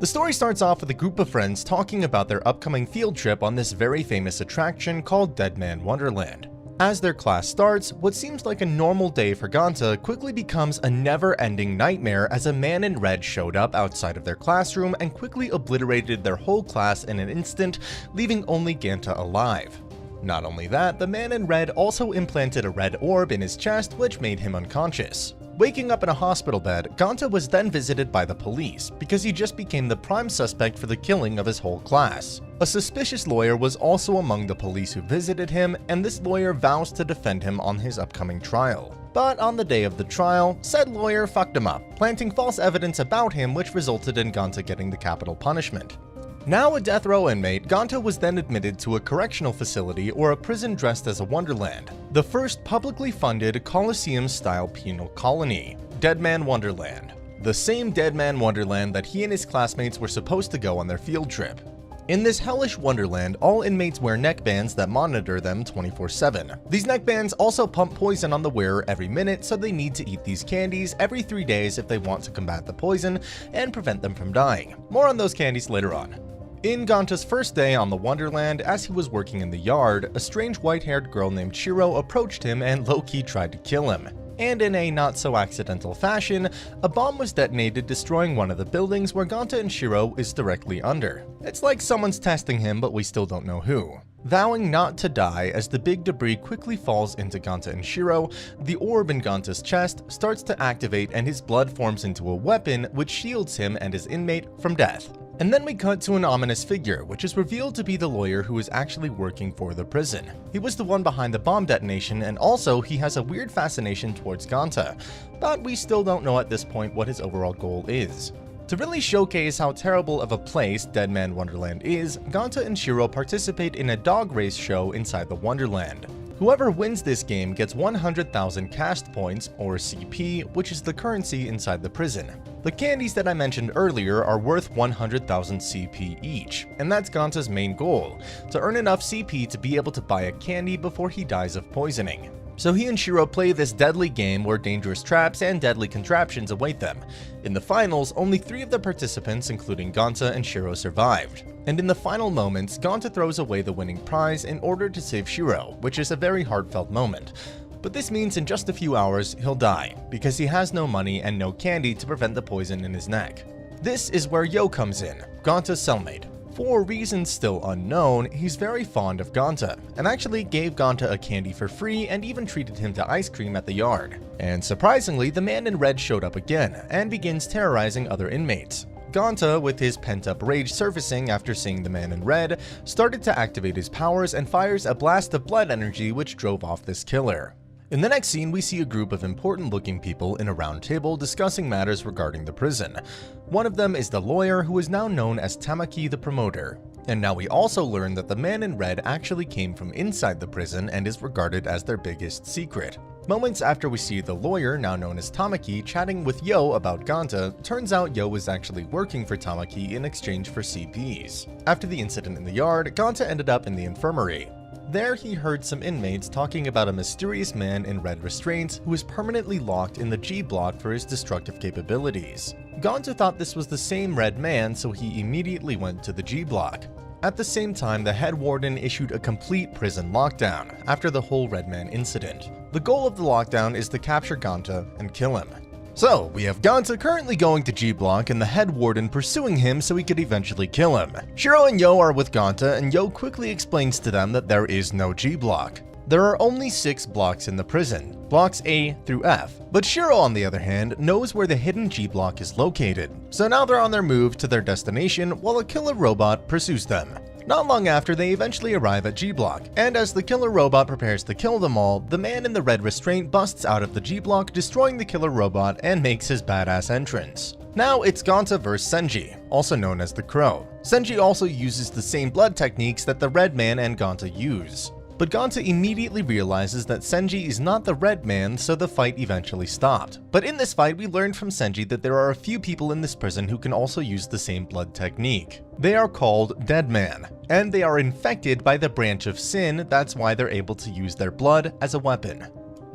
The story starts off with a group of friends talking about their upcoming field trip on this very famous attraction called Deadman Wonderland. As their class starts, what seems like a normal day for Ganta quickly becomes a never-ending nightmare as a man in red showed up outside of their classroom and quickly obliterated their whole class in an instant, leaving only Ganta alive. Not only that, the man in red also implanted a red orb in his chest, which made him unconscious. Waking up in a hospital bed, Ganta was then visited by the police because he just became the prime suspect for the killing of his whole class. A suspicious lawyer was also among the police who visited him, and this lawyer vows to defend him on his upcoming trial. But on the day of the trial, said lawyer fucked him up, planting false evidence about him which resulted in Ganta getting the capital punishment. Now a death row inmate, Ganta was then admitted to a correctional facility or a prison dressed as a Wonderland, the first publicly funded Coliseum-style penal colony, Deadman Wonderland. The same Deadman Wonderland that he and his classmates were supposed to go on their field trip. In this hellish wonderland, all inmates wear neckbands that monitor them 24/7. These neckbands also pump poison on the wearer every minute, so they need to eat these candies every 3 days if they want to combat the poison and prevent them from dying. More on those candies later on. In Ganta's first day on the Wonderland, as he was working in the yard, a strange white-haired girl named Shiro approached him and low-key tried to kill him. And in a not-so-accidental fashion, a bomb was detonated, destroying one of the buildings where Ganta and Shiro is directly under. It's like someone's testing him, but we still don't know who. Vowing not to die as the big debris quickly falls into Ganta and Shiro, the orb in Ganta's chest starts to activate and his blood forms into a weapon which shields him and his inmate from death. And then we cut to an ominous figure, which is revealed to be the lawyer who is actually working for the prison. He was the one behind the bomb detonation, and also he has a weird fascination towards Ganta, but we still don't know at this point what his overall goal is. To really showcase how terrible of a place Deadman Wonderland is, Ganta and Shiro participate in a dog race show inside the Wonderland. Whoever wins this game gets 100,000 cast points, or CP, which is the currency inside the prison. The candies that I mentioned earlier are worth 100,000 CP each, and that's Ganta's main goal, to earn enough CP to be able to buy a candy before he dies of poisoning. So he and Shiro play this deadly game where dangerous traps and deadly contraptions await them. In the finals, only 3 of the participants, including Ganta and Shiro, survived. And in the final moments, Ganta throws away the winning prize in order to save Shiro, which is a very heartfelt moment. But this means in just a few hours, he'll die, because he has no money and no candy to prevent the poison in his neck. This is where Yo comes in, Ganta's cellmate. For reasons still unknown, he's very fond of Ganta, and actually gave Ganta a candy for free and even treated him to ice cream at the yard. And surprisingly, the man in red showed up again, and begins terrorizing other inmates. Ganta, with his pent-up rage surfacing after seeing the man in red, started to activate his powers and fires a blast of blood energy which drove off this killer. In the next scene, we see a group of important-looking people in a round table discussing matters regarding the prison. One of them is the lawyer, who is now known as Tamaki the Promoter. And now we also learn that the man in red actually came from inside the prison and is regarded as their biggest secret. Moments after we see the lawyer, now known as Tamaki, chatting with Yo about Ganta, turns out Yo was actually working for Tamaki in exchange for CPs. After the incident in the yard, Ganta ended up in the infirmary. There he heard some inmates talking about a mysterious man in red restraints who is permanently locked in the G block for his destructive capabilities. Ganta thought this was the same red man, so he immediately went to the G block. At the same time, the head warden issued a complete prison lockdown after the whole red man incident. The goal of the lockdown is to capture Ganta and kill him. So, we have Ganta currently going to G block and the head warden pursuing him so he could eventually kill him. Shiro and Yo are with Ganta, and Yo quickly explains to them that there is no G block. There are only 6 blocks in the prison, blocks A through F, but Shiro, on the other hand, knows where the hidden G block is located. So now they're on their move to their destination while a killer robot pursues them. Not long after, they eventually arrive at G block, and as the killer robot prepares to kill them all, the man in the red restraint busts out of the G block, destroying the killer robot and makes his badass entrance. Now it's Ganta vs Senji, also known as the Crow. Senji also uses the same blood techniques that the red man and Ganta use. But Ganta immediately realizes that Senji is not the red man, so the fight eventually stopped. But in this fight, we learned from Senji that there are a few people in this prison who can also use the same blood technique. They are called Deadman, and they are infected by the branch of sin. That's why they're able to use their blood as a weapon.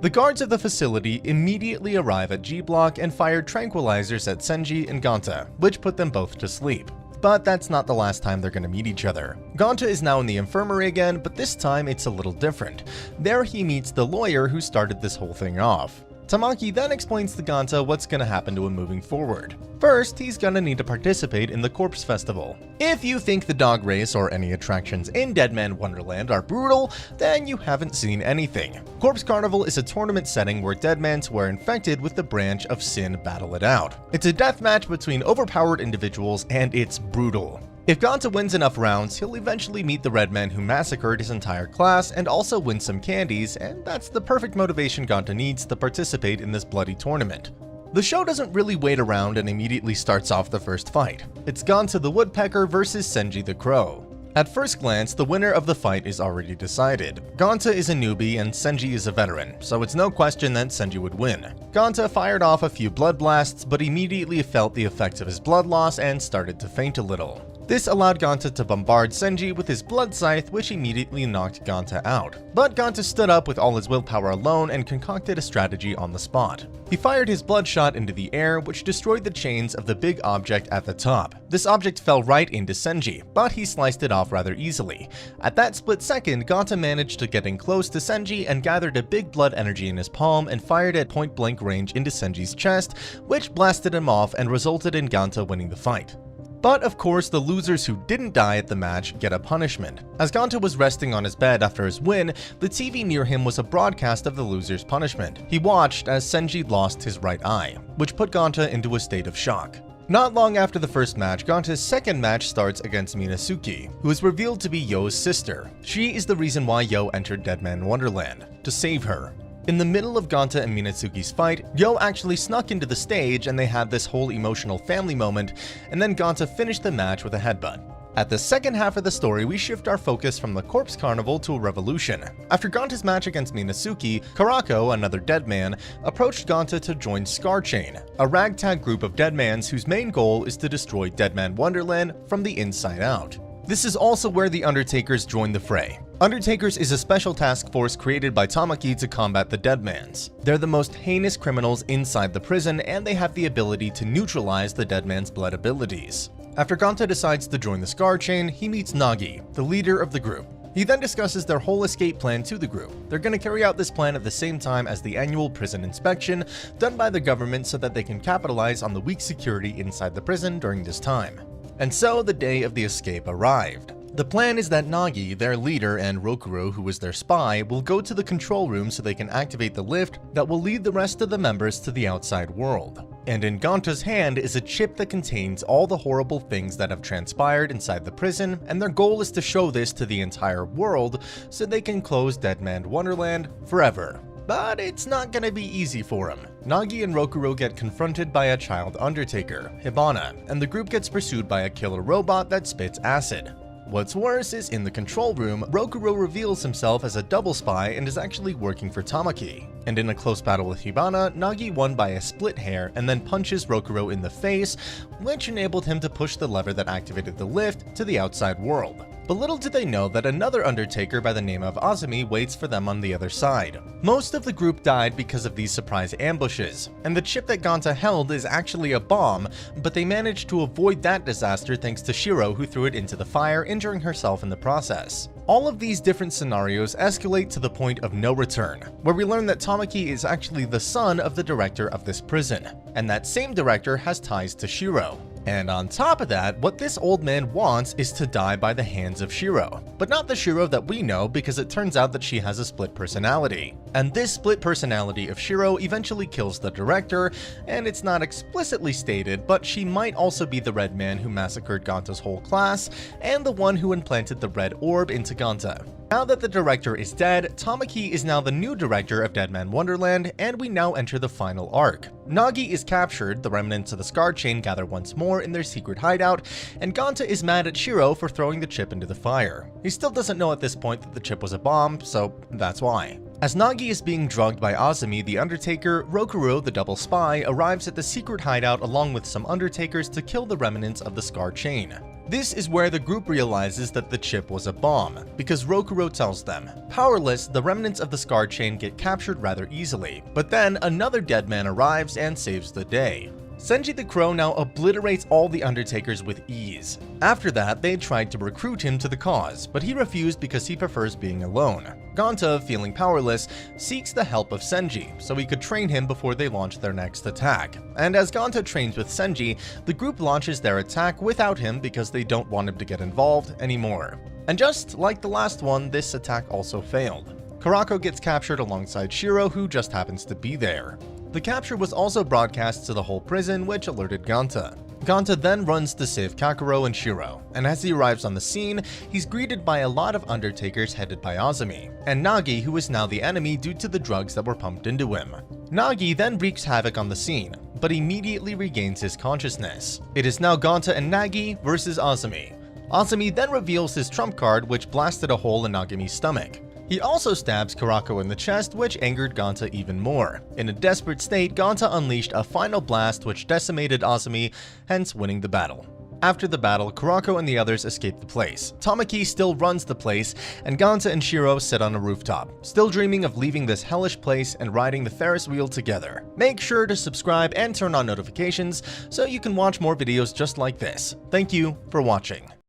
The guards of the facility immediately arrive at G-Block and fire tranquilizers at Senji and Ganta, which put them both to sleep. But that's not the last time they're going to meet each other. Ganta is now in the infirmary again, but this time it's a little different. There he meets the lawyer who started this whole thing off. Tamaki then explains to Ganta what's going to happen to him moving forward. First, he's going to need to participate in the Corpse Festival. If you think the dog race or any attractions in Deadman Wonderland are brutal, then you haven't seen anything. Corpse Carnival is a tournament setting where Deadmans who are infected with the branch of sin battle it out. It's a death match between overpowered individuals and it's brutal. If Ganta wins enough rounds, he'll eventually meet the red man who massacred his entire class and also win some candies, and that's the perfect motivation Ganta needs to participate in this bloody tournament. The show doesn't really wait around and immediately starts off the first fight. It's Ganta the Woodpecker versus Senji the Crow. At first glance, the winner of the fight is already decided. Ganta is a newbie and Senji is a veteran, so it's no question that Senji would win. Ganta fired off a few blood blasts, but immediately felt the effects of his blood loss and started to faint a little. This allowed Ganta to bombard Senji with his blood scythe, which immediately knocked Ganta out. But Ganta stood up with all his willpower alone and concocted a strategy on the spot. He fired his bloodshot into the air, which destroyed the chains of the big object at the top. This object fell right into Senji, but he sliced it off rather easily. At that split second, Ganta managed to get in close to Senji and gathered a big blood energy in his palm and fired at point-blank range into Senji's chest, which blasted him off and resulted in Ganta winning the fight. But of course, the losers who didn't die at the match get a punishment. As Ganta was resting on his bed after his win, the TV near him was a broadcast of the loser's punishment. He watched as Senji lost his right eye, which put Ganta into a state of shock. Not long after the first match, Ganta's second match starts against Minasuki, who is revealed to be Yo's sister. She is the reason why Yo entered Deadman Wonderland, to save her. In the middle of Ganta and Minatsuki's fight, Yo actually snuck into the stage and they had this whole emotional family moment, and then Ganta finished the match with a headbutt. At the second half of the story, we shift our focus from the Corpse Carnival to a revolution. After Ganta's match against Minasuki, Karako, another Deadman, approached Ganta to join Scarchain, a ragtag group of Deadmans whose main goal is to destroy Deadman Wonderland from the inside out. This is also where the Undertakers join the fray. Undertakers is a special task force created by Tamaki to combat the Deadmans. They're the most heinous criminals inside the prison, and they have the ability to neutralize the Deadman's blood abilities. After Ganta decides to join the Scarchain, he meets Nagi, the leader of the group. He then discusses their whole escape plan to the group. They're going to carry out this plan at the same time as the annual prison inspection done by the government so that they can capitalize on the weak security inside the prison during this time. And so the day of the escape arrived. The plan is that Nagi, their leader, and Rokuro, who is their spy, will go to the control room so they can activate the lift that will lead the rest of the members to the outside world. And in Ganta's hand is a chip that contains all the horrible things that have transpired inside the prison, and their goal is to show this to the entire world so they can close Deadman Wonderland forever. But it's not gonna be easy for him. Nagi and Rokuro get confronted by a child Undertaker, Hibana, and the group gets pursued by a killer robot that spits acid. What's worse is in the control room, Rokuro reveals himself as a double spy and is actually working for Tamaki. And in a close battle with Hibana, Nagi won by a split hair and then punches Rokuro in the face, which enabled him to push the lever that activated the lift to the outside world. But little did they know that another Undertaker by the name of Azumi waits for them on the other side. Most of the group died because of these surprise ambushes, and the chip that Ganta held is actually a bomb, but they managed to avoid that disaster thanks to Shiro, who threw it into the fire, injuring herself in the process. All of these different scenarios escalate to the point of no return, where we learn that Tamaki is actually the son of the director of this prison, and that same director has ties to Shiro. And on top of that, what this old man wants is to die by the hands of Shiro. But not the Shiro that we know, because it turns out that she has a split personality. And this split personality of Shiro eventually kills the director, and it's not explicitly stated, but she might also be the red man who massacred Ganta's whole class, and the one who implanted the red orb into Ganta. Now that the director is dead, Tamaki is now the new director of Deadman Wonderland, and we now enter the final arc. Nagi is captured, the remnants of the Scarchain gather once more in their secret hideout, and Ganta is mad at Shiro for throwing the chip into the fire. He still doesn't know at this point that the chip was a bomb, so that's why. As Nagi is being drugged by Azumi the Undertaker, Rokuro the double spy arrives at the secret hideout along with some Undertakers to kill the remnants of the Scarchain. This is where the group realizes that the chip was a bomb, because Rokuro tells them. Powerless, the remnants of the Scar Chain get captured rather easily, but then another Deadman arrives and saves the day. Senji the Crow now obliterates all the Undertakers with ease. After that, they tried to recruit him to the cause, but he refused because he prefers being alone. Ganta, feeling powerless, seeks the help of Senji, so he could train him before they launch their next attack. And as Ganta trains with Senji, the group launches their attack without him because they don't want him to get involved anymore. And just like the last one, this attack also failed. Kurako gets captured alongside Shiro, who just happens to be there. The capture was also broadcast to the whole prison, which alerted Ganta. Ganta then runs to save Kakuro and Shiro, and as he arrives on the scene, he's greeted by a lot of Undertakers headed by Azumi, and Nagi, who is now the enemy due to the drugs that were pumped into him. Nagi then wreaks havoc on the scene, but immediately regains his consciousness. It is now Ganta and Nagi versus Azumi. Azumi then reveals his trump card, which blasted a hole in Nagime's stomach. He also stabs Kurako in the chest, which angered Ganta even more. In a desperate state, Ganta unleashed a final blast which decimated Azumi, hence winning the battle. After the battle, Kurako and the others escape the place. Tamaki still runs the place, and Ganta and Shiro sit on a rooftop, still dreaming of leaving this hellish place and riding the Ferris wheel together. Make sure to subscribe and turn on notifications so you can watch more videos just like this. Thank you for watching.